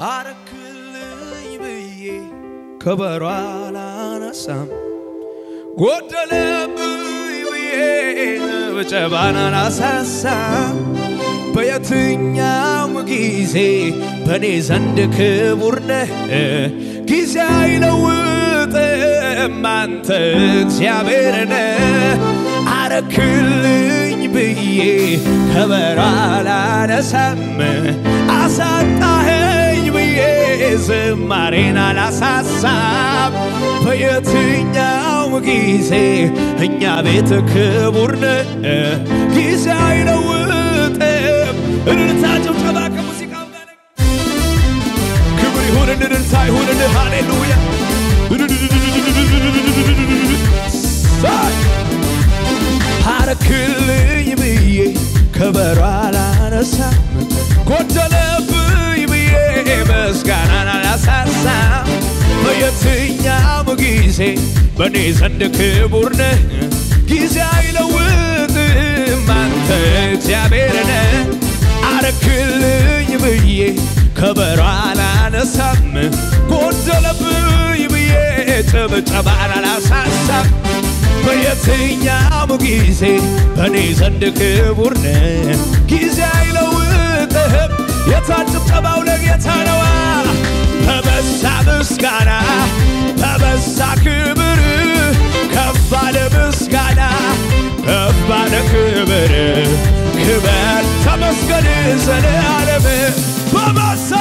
አረክልኝ ብዬ ከበሮ አላነሳም ጎደለብኝ ብዬ ጭብጨባን አላሳሳም በየትኛው ጊዜ በኔ ዘንድ ክቡር ነህ ጊዜ አይለውጥም አንተ እግዚአብሔር ነህ አረክልኝ ብዬ ከበሮ አላነሳም አሳጣኸኝ ብዬ ዝማሬን አላሳሳም በየትኛው ጊዜ እኛ ቤት ክቡር ነህ ጊዜ አይለውጥም እልልታ ጭብጨባ ከሙዚቃው ጋር ክብር ይሁን እልልታ ይሁን ሃሌሉያ አረክልኝ ብዬ ከበሮ አላነሳም ጎደለብኝ ብዬ ምስጋናን አላሳሳም በየትኛው ጊዜ በኔ ዘንድ ክቡር ነህ ጊዜ አይለውጥም አንተ እግዚአብሔር ነህ አረክልኝ ብዬ ከበሮ አላነሳም ጎደለብኝ ብዬ ጭብጨባን አላሳሳም በየትኛው ጊዜ በኔ ዘንድ ክቡር ነህ ጊዜ አይለውጥም የታን ጭብጨባው ለጌታ ነዋ በበዛ ምስጋና በበዛ ክብር ከፍ ባለ ምስጋና ከፍ ባለ ክብር ክብር ተመስገን ዘላለም በበዛ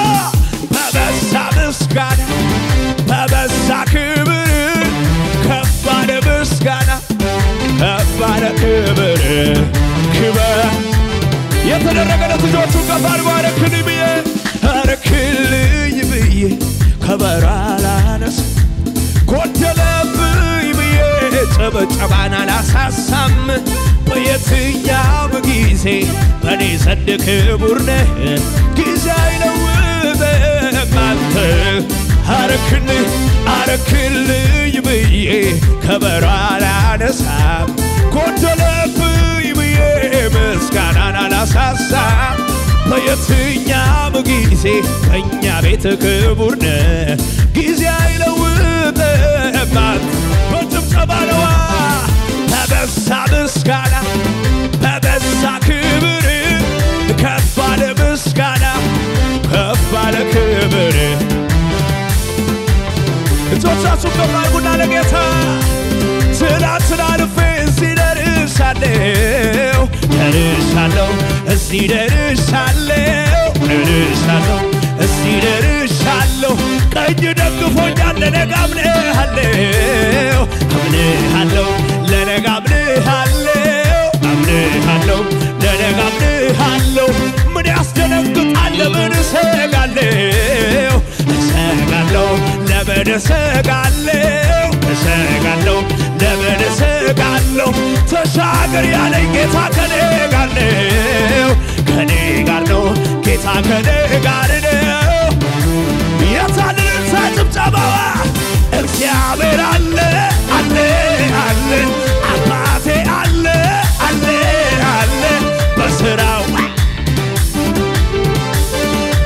ምስጋና በበዛ ክብር ከፍ ባለ ምስጋና ከፍ ባለ ክብር ክብር የተደረገለት ልጆቹን ከፍ አድርጎ አረክልኝ ብዬ ከበሮ አላነሳም ጎደለብኝ ብዬ ጭብጨባን አላሳሳም በየትኛው ጊዜ በኔ ዘንድ ክቡር ነህ ጊዜ አይለውጥም አንተ አረክልኝ ብዬ ከበሮ አላነሳም ጎደለብኝ ብዬ ምስጋናን አላሳሳም በየትኛው ጊዜ በእኛ ቤት ክቡር ነህ ጊዜ አይለውጥም በጭብጨባ ነዋ በበዛ ምስጋና በበዛ ክብር ከፍ ባለ ምስጋና ከፍ ባለ ክብር እጆቻችሁን ከፍ አድርጉና ለጌታ ትናንትና አልፌ እዚህ ደርሻለሁ እዚህ ደርሻለሁ ቀኝ ደግፎኛል ለነገ አምንሃለሁ ለነገ አምንሃለሁ ምን ያስደነግጣል ለምን እሰጋለሁ ለምን እሰጋለሁ ተሻገር ያለኝ ጌታ ከኔ ጋር ነው ጌታ ከኔ ጋር ነው የታልን ጭብጨባዋ እግዚአብሔር አለ አባቴ አለ በስራው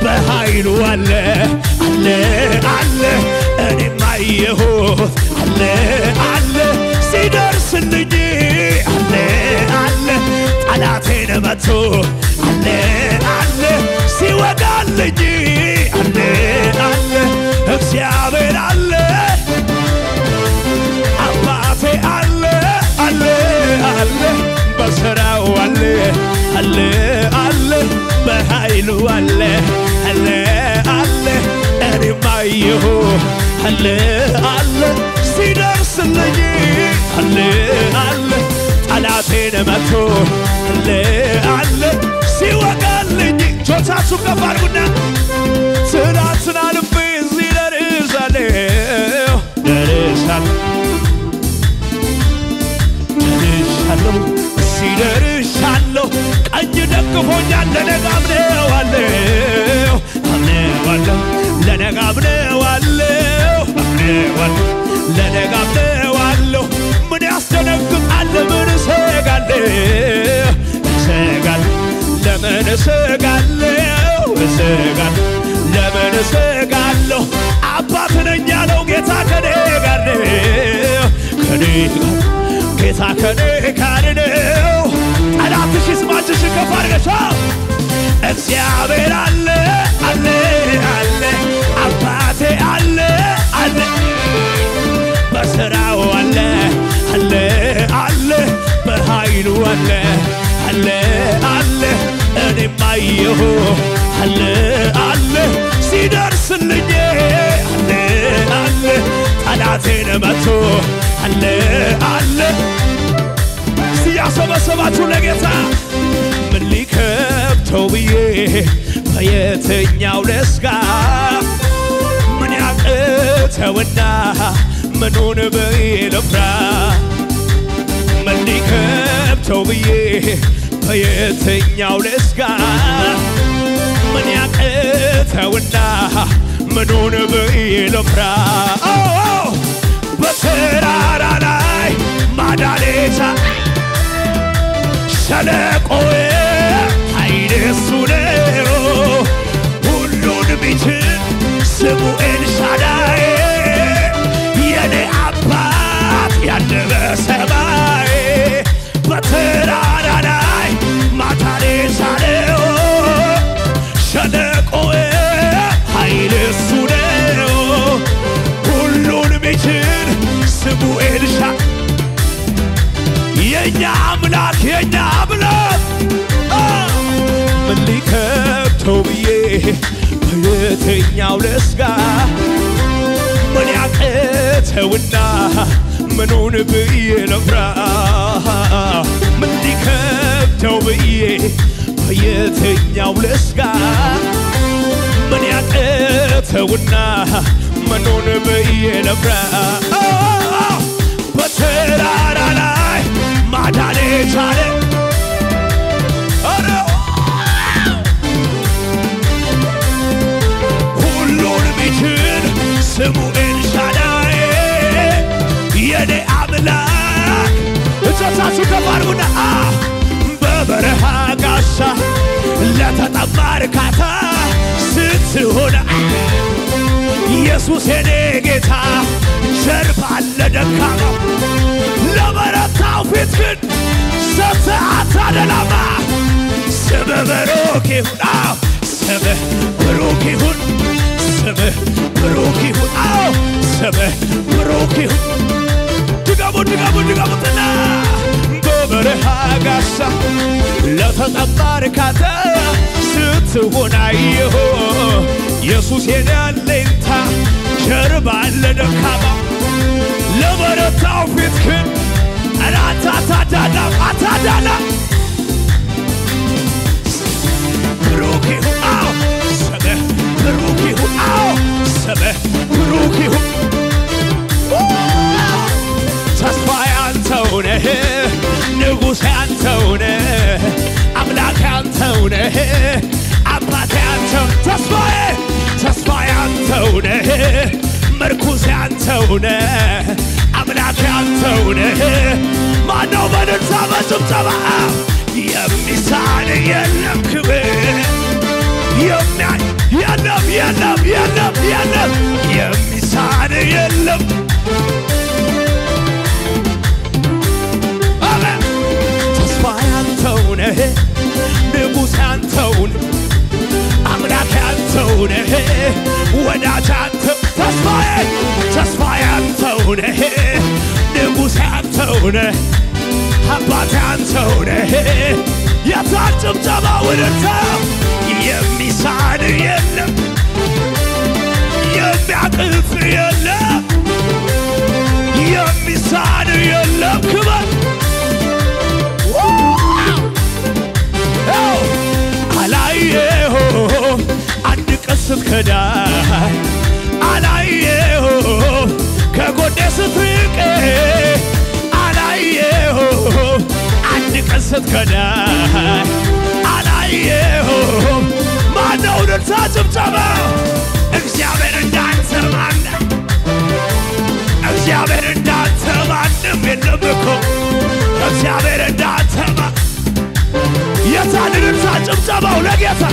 በኃይሉ አለ እኔም አየሁት አለ ሲደርስልኝ አለ ጠላቴን መቶ አለ ሲወጋልኝ አለ እግዚአብሔር አለ አባቴ አለ በስራው አለ በኃይሉ አለ እኔም አየሁት አለ ሲደርስልኝ አለ ጠላቴን መቶ አለ ሲወጋልኝ ጆቻችሁ ከፍ አድርጉና ትናንትና አልፌ እዚህ ደርሻለሁ ቀኝ ደግፎኛል ለነገ አምነዋለሁ ምን ያስደነግጣል ምን እሰጋለሁ ለምን እሰጋለሁ ለምን እሰጋለሁ አባት ነኝ ያለው ጌታ ከኔ ጋር ነው ከኔ ጋር ጌታ ከኔ ጋር ነው ጠላትሽ ይስማችሽ ከፍ አድርገሽ እግዚአብሔር አለ አለ አለ አባቴ አለ አለ በሥራው አለ አለ አለ በኃይሉ አለ አለ አለ እኔም አየሁ አለ አለ ሲደርስልኝ አለ አለ ጠላቴን መቶ አለ አለ ሲያሰበሰባችሁ ለጌታ ምን ሊከብተው ብዬ በየትኛው ልስጋ ምን ያቅተውና ምኑን ብዬ ልፍራ ምን ሊከብተው ብዬ በየትኛው ልስጋ ምን ያቅተውና ምኑን ብዬ ልፍራ በተራራ ላይ ማዳኔታ ሸለቆዬ ኃይል እሱ ነው ሁሉን ቢችል ስሙ ኤልሻዳይ የኔ አባት ያለ በሰማይ በተራራ ላይ ማዳኔታ ነው ሸለቆዬ ኃይል እሱ ነው ሁሉን ቢችል ስሙ ኤልሻዳይ የኛ አምላክ ምን ሊከብተው ብዬ በየትኛው ልስጋ ምን ያቅተውና ምኑን ብዬ ልፍራ ምን ሊከብተው ብዬ በየትኛው ልስጋ ምን ያቅተውና ምኑን ብዬ ልፍራ በተራራ ላይ ማዳኔ ቻለ ሁሉን ቢችል ስሙ ኤልሻዳይ የኔ አምላክ እጆቻችሁ ከፍ አድርጉና በበረሃ ጋሻ ለተጠማ እርካታ ስትሆን ኢየሱስ የኔ ጌታ ጀርባ ለደካማው ለበረታው ፊት ግን ሰጥተህ አታደላማ ስምህ ብሩክ ይሁን ስምህ ብሩክ ይሁን ስምህ ብሩክ ይሁን ስምህ ብሩክ ይሁን ድገሙትና በበረሃ ጋሻ ለተጠማ እርካታ ስትሆን አየሁ ኢየሱስ የኔ አለኝታ ጀርባ ለደካማው ለበረታው ፊት ግን አታዳላ ብሩክ ይሁን ስምህ ብሩክ ይሁን ስምህ ብሩክ ይሁን ተስፋዬ አንተው ነህ ንጉሴ አንተው ነህ አምላኬ አንተው ነህ አባቴ አንተው ተስፋዬ አንተው ነህ ምርኩሴ አንተው ነህ አምላኬ አንተው ነህ ማነው በእልልታ በጭብጨባ የሚሳን የለም ክብር የለም የሚሳን የለም ተስፋዬ አንተው ነህ ንጉሴ አንተው ነህ አምላኬ አንተው ነህ ወዳጅ አንተው ተስፋዬ አንተው ነህ ንጉሴ አንተው ነህ አባቴ አንተው ነህ የታን ጭብጨባ ወደታ የሚሳን የለም የሚያቅፍ የለም የሚሳን የለም ክበር አላየሁ አንድ ቀን ስትከዳኝ አላየሁ ከጎኔ ስትርቅ አላየሁ አንድ ቀን ስትከዳኝ አላየሁ ማነው እልልታ ጭብጨባ እግዚአብሔር እንዳንተ ማንም እግዚአብሔር እንዳንተ ማንም የለም እኮ እግዚአብሔር እንዳንተ የታን እልልታ ጭብጨባው ለጌታ